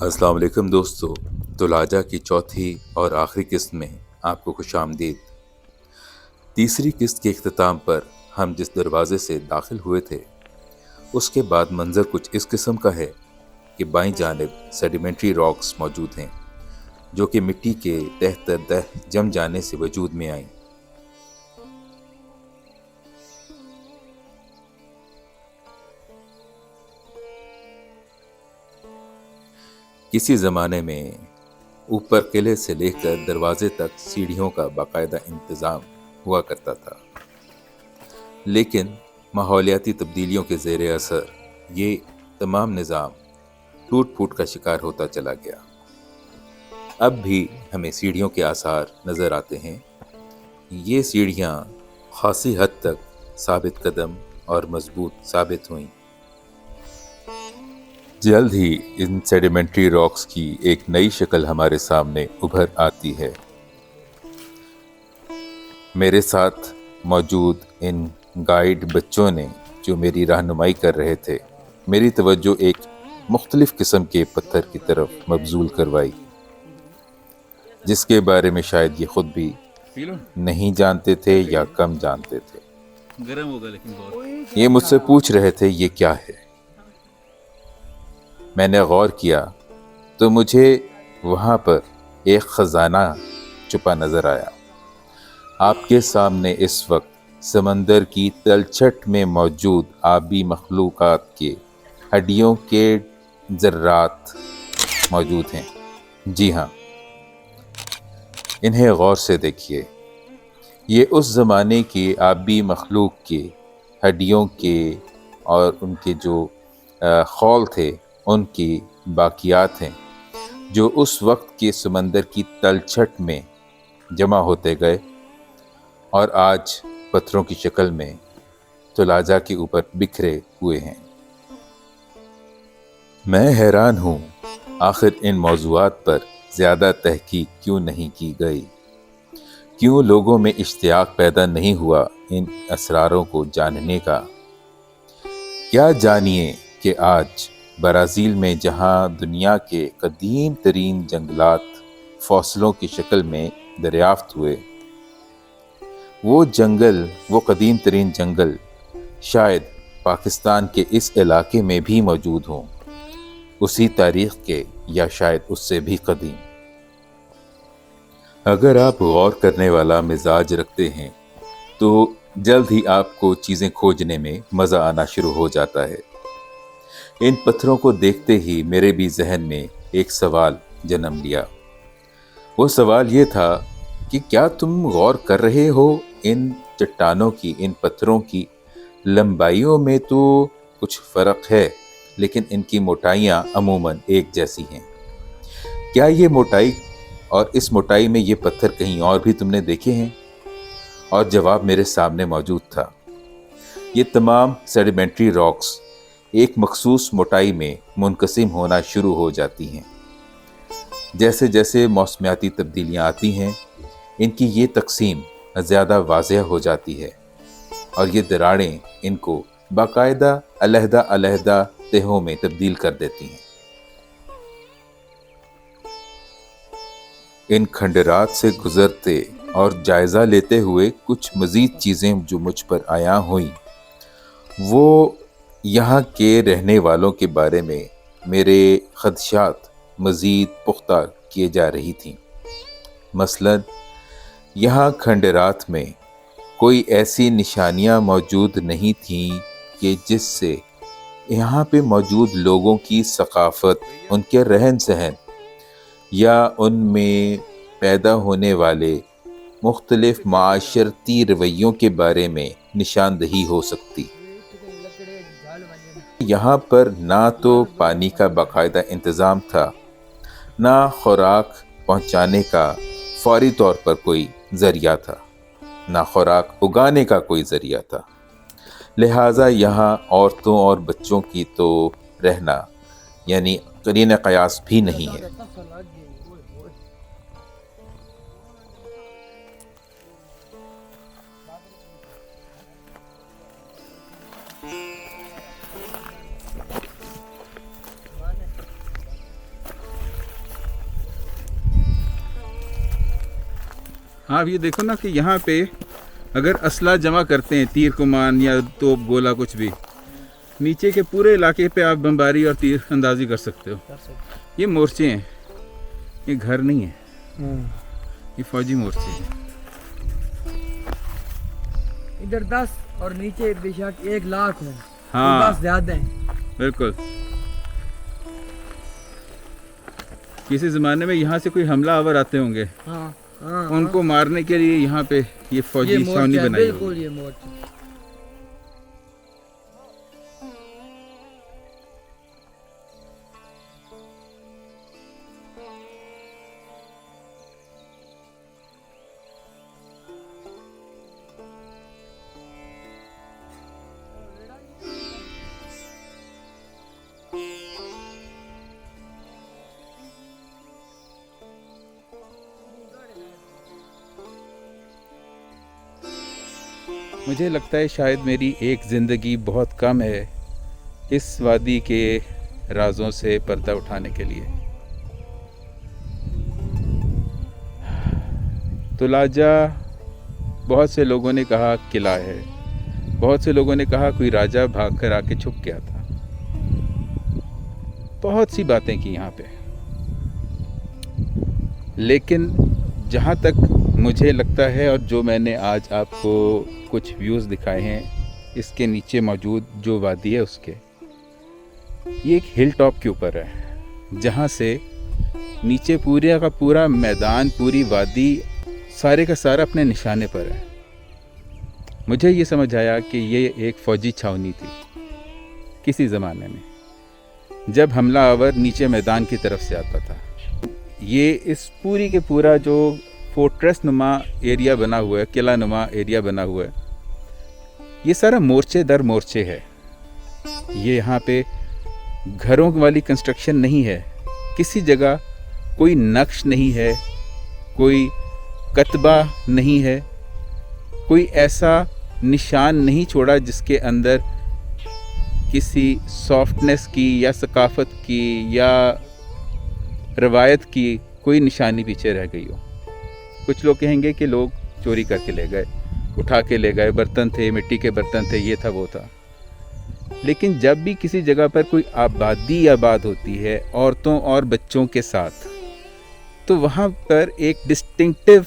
अस्सलाम वालेकुम दोस्तों। दुलाजा की चौथी और आखिरी किस्त में आपको खुश आमदीद। तीसरी किस्त के इख्तिताम पर हम जिस दरवाजे से दाखिल हुए थे उसके बाद मंजर कुछ इस किस्म का है कि बाईं जानिब सेडिमेंट्री रॉक्स मौजूद हैं जो कि मिट्टी के तह तह जम जाने से वजूद में आईं। किसी ज़माने में ऊपर किले से लेकर दरवाजे तक सीढ़ियों का बाकायदा इंतज़ाम हुआ करता था, लेकिन माहौलियाती तब्दीलियों के ज़ेर असर ये तमाम निज़ाम टूट फूट का शिकार होता चला गया। अब भी हमें सीढ़ियों के आसार नज़र आते हैं। ये सीढ़ियाँ खासी हद तक साबित कदम और मजबूत साबित हुईं। जल्द ही इन सेडिमेंट्री रॉक्स की एक नई शक्ल हमारे सामने उभर आती है। मेरे साथ मौजूद इन गाइड बच्चों ने जो मेरी रहनुमाई कर रहे थे, मेरी तवज्जो एक मुख्तलिफ किस्म के पत्थर की तरफ मबजूल करवाई, जिसके बारे में शायद ये खुद भी नहीं जानते थे या कम जानते थे। गर्म होगा लेकिन बहुत। ये मुझसे पूछ रहे थे ये क्या है। मैंने गौर किया तो मुझे वहाँ पर एक ख़जाना छुपा नज़र आया। आपके सामने इस वक्त समंदर की तलछट में मौजूद आबी मखलूक़ात के हड्डियों के ज़र्रात मौजूद हैं। जी हाँ, इन्हें गौर से देखिए। ये उस ज़माने की आबी मखलूक के हड्डियों के और उनके जो खौल थे उनकी बाकियात हैं जो उस वक्त के समंदर की तलछट में जमा होते गए और आज पत्थरों की शक्ल में तुलाजा के ऊपर बिखरे हुए हैं। मैं हैरान हूँ आखिर इन मौज़ूआत पर ज़्यादा तहकीक क्यों नहीं की गई, क्यों लोगों में इश्तियाक पैदा नहीं हुआ इन असरारों को जानने का। क्या जानिए कि आज ब्राज़ील में जहाँ दुनिया के कदीम तरीन जंगलात फॉसिलों की शक्ल में दरियाफ्त हुए, वो कदीम तरीन जंगल शायद पाकिस्तान के इस इलाके में भी मौजूद हों, उसी तारीख़ के या शायद उससे भी कदीम। अगर आप गौर करने वाला मिजाज रखते हैं तो जल्द ही आपको चीज़ें खोजने में मज़ा आना शुरू हो जाता है। इन पत्थरों को देखते ही मेरे भी जहन में एक सवाल जन्म लिया। वो सवाल ये था कि क्या तुम गौर कर रहे हो इन चट्टानों की, इन पत्थरों की लंबाइयों में तो कुछ फ़र्क है, लेकिन इनकी मोटाइयाँ अमूमन एक जैसी हैं। क्या ये मोटाई और इस मोटाई में ये पत्थर कहीं और भी तुमने देखे हैं? और जवाब मेरे सामने मौजूद था। ये तमाम सेडिमेंट्री रॉक्स एक मखसूस मोटाई में मुनक़सिम होना शुरू हो जाती हैं। जैसे जैसे मौसमियाती तब्दीलियाँ आती हैं, इनकी ये तकसीम ज़्यादा वाज़ेह हो जाती है और ये दरारें इनको बाकायदा अलहदा तहों में तब्दील कर देती हैं। इन खंडरात से गुज़रते और जायज़ा लेते हुए कुछ मज़ीद चीज़ें जो मुझ पर आया हुई, वो यहाँ के रहने वालों के बारे में मेरे ख़दशात मज़ीद पुख्ता किए जा रही थीं। मसलन यहाँ खंडरात में कोई ऐसी निशानियाँ मौजूद नहीं थीं कि जिससे यहाँ पे मौजूद लोगों की सक़ाफ़त, उनके रहन सहन या उनमें पैदा होने वाले मुख्तलिफ़ माशरती रवैयों के बारे में निशानदही हो सकती। यहाँ पर ना तो पानी का बाकायदा इंतज़ाम था, ना खुराक पहुँचाने का फौरी तौर पर कोई ज़रिया था, ना खुराक उगाने का कोई ज़रिया था। लिहाजा यहाँ औरतों और बच्चों की तो रहना यानी करीन क़यास भी नहीं है। آپ یہ دیکھو نا کہ یہاں پہ اگر اسلحہ جمع کرتے ہیں، تیر کمان یا توپ گولا کچھ بھی، نیچے کے پورے علاقے پہ آپ بمباری اور تیر اندازی کر سکتے ہو. یہ مورچے ہیں، یہ گھر نہیں ہے، یہ فوجی مورچے ہیں. ادھر 10 اور نیچے بے شک 1 لاکھ ہے. ہاں 10 زیادہ ہیں بالکل. کسی زمانے میں یہاں سے کوئی حملہ آور آتے ہوں گے، ان کو مارنے کے لیے یہاں پہ یہ فوجی چھاونی بنائی ہوگی. بالکل یہ مورچہ. مجھے لگتا ہے شاید میری ایک زندگی بہت کم ہے اس وادی کے رازوں سے پردہ اٹھانے کے لیے. تلاجہ بہت سے لوگوں نے کہا قلعہ ہے، بہت سے لوگوں نے کہا کوئی راجہ بھاگ کر آ کے چھپ گیا تھا. بہت سی باتیں کی یہاں پہ، لیکن جہاں تک مجھے لگتا ہے اور جو میں نے آج آپ کو کچھ ویوز دکھائے ہیں اس کے نیچے موجود جو وادی ہے اس کے، یہ ایک ہل ٹاپ کے اوپر ہے جہاں سے نیچے پورے کا پورا میدان، پوری وادی، سارے کا سارا اپنے نشانے پر ہے. مجھے یہ سمجھ آیا کہ یہ ایک فوجی چھاونی تھی کسی زمانے میں، جب حملہ آور نیچے میدان کی طرف سے آتا تھا. یہ اس پوری کے پورا جو فورٹریس نما ایریا بنا ہوا ہے، قلعہ نما ایریا بنا ہوا ہے، یہ سارا مورچے در مورچے ہے. یہ یہاں پہ گھروں والی کنسٹرکشن نہیں ہے، کسی جگہ کوئی نقش نہیں ہے، کوئی کتبہ نہیں ہے، کوئی ایسا نشان نہیں چھوڑا جس کے اندر کسی سافٹنس کی یا ثقافت کی یا روایت کی کوئی نشانی پیچھے رہ گئی ہو. کچھ لوگ کہیں گے کہ لوگ چوری کر کے لے گئے، اٹھا کے لے گئے، برتن تھے، مٹی کے برتن تھے، یہ تھا وہ تھا. لیکن جب بھی کسی جگہ پر کوئی آبادی آباد ہوتی ہے عورتوں اور بچوں کے ساتھ، تو وہاں پر ایک ڈسٹنکٹیو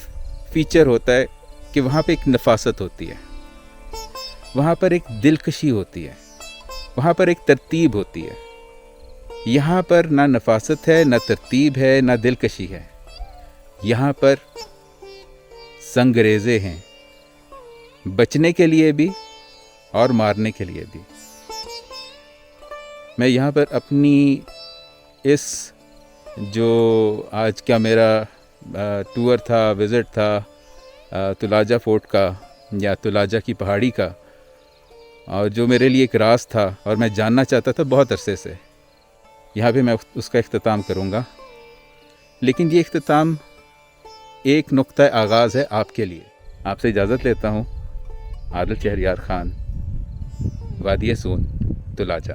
فیچر ہوتا ہے کہ وہاں پہ ایک نفاست ہوتی ہے، وہاں پر ایک دلکشی ہوتی ہے، وہاں پر ایک ترتیب ہوتی ہے. یہاں پر نہ نفاست ہے، نہ ترتیب ہے، نہ دلکشی ہے. یہاں پر سنگریزے ہیں، بچنے کے لیے بھی اور مارنے کے لیے بھی. میں یہاں پر اپنی اس جو آج کا میرا ٹور تھا، وزٹ تھا تلاجہ فورٹ کا یا تلاجہ کی پہاڑی کا، اور جو میرے لیے ایک راز تھا اور میں جاننا چاہتا تھا بہت عرصے سے، یہاں پہ میں اس کا اختتام کروں گا. لیکن یہ اختتام ایک نقطہ آغاز ہے آپ کے لیے. آپ سے اجازت لیتا ہوں. عادل شہریار خان، وادی سون، تلاجہ.